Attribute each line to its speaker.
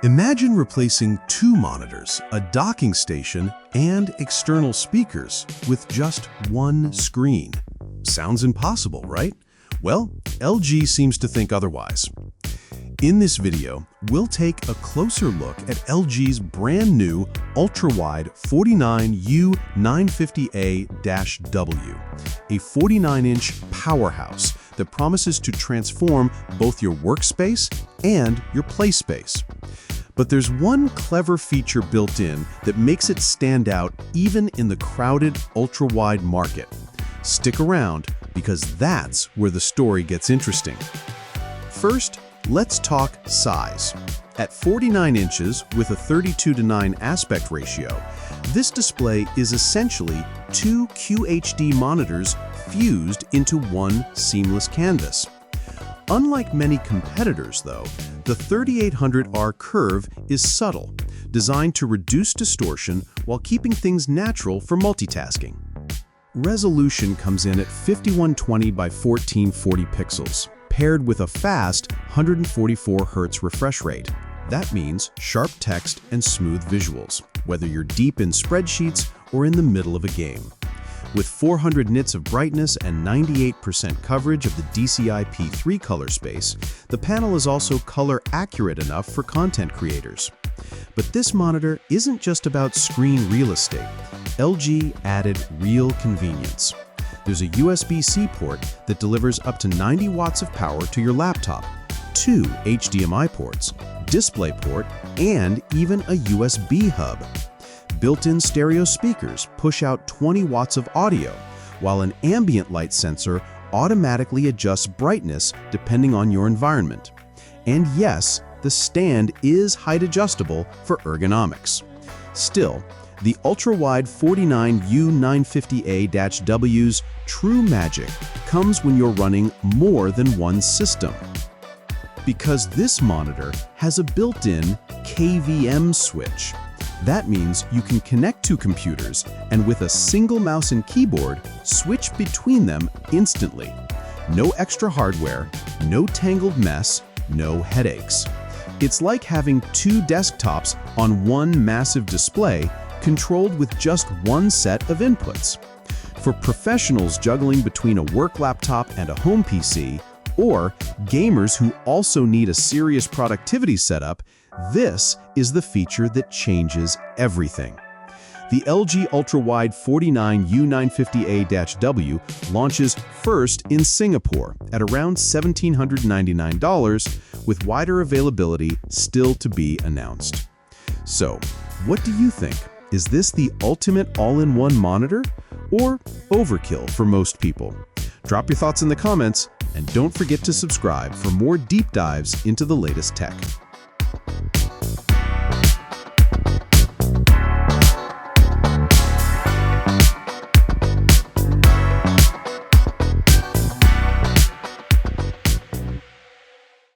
Speaker 1: Imagine replacing two monitors, a docking station, and external speakers with just one screen. Sounds impossible, right? Well, LG seems to think otherwise. In this video, we'll take a closer look at LG's brand new UltraWide 49U950A-W, a 49-inch powerhouse that promises to transform both your workspace and your play space. But there's one clever feature built in that makes it stand out even in the crowded ultra-wide market. Stick around, because that's where the story gets interesting. First, let's talk size. At 49 inches with a 32:9 aspect ratio, this display is essentially two QHD monitors fused into one seamless canvas. Unlike many competitors, though, the 3800R curve is subtle, designed to reduce distortion while keeping things natural for multitasking. Resolution comes in at 5120 by 1440 pixels, paired with a fast 144 Hz refresh rate. That means sharp text and smooth visuals, whether you're deep in spreadsheets or in the middle of a game. With 400 nits of brightness and 98% coverage of the DCI-P3 color space, the panel is also color accurate enough for content creators. But this monitor isn't just about screen real estate. LG added real convenience. There's a USB-C port that delivers up to 90 watts of power to your laptop, two HDMI ports, DisplayPort, and even a USB hub. Built-in stereo speakers push out 20 watts of audio, while an ambient light sensor automatically adjusts brightness depending on your environment. And yes, the stand is height adjustable for ergonomics. Still, the UltraWide 49U950A-W's true magic comes when you're running more than one system. Because this monitor has a built-in KVM switch. That means you can connect two computers and with a single mouse and keyboard, switch between them instantly. No extra hardware, no tangled mess, no headaches. It's like having two desktops on one massive display, controlled with just one set of inputs. For professionals juggling between a work laptop and a home PC, or gamers who also need a serious productivity setup, this is the feature that changes everything. The LG UltraWide 49U950A-W launches first in Singapore at around $1,799, with wider availability still to be announced. So, what do you think? Is this the ultimate all-in-one monitor, or overkill for most people? Drop your thoughts in the comments, and don't forget to subscribe for more deep dives into the latest tech.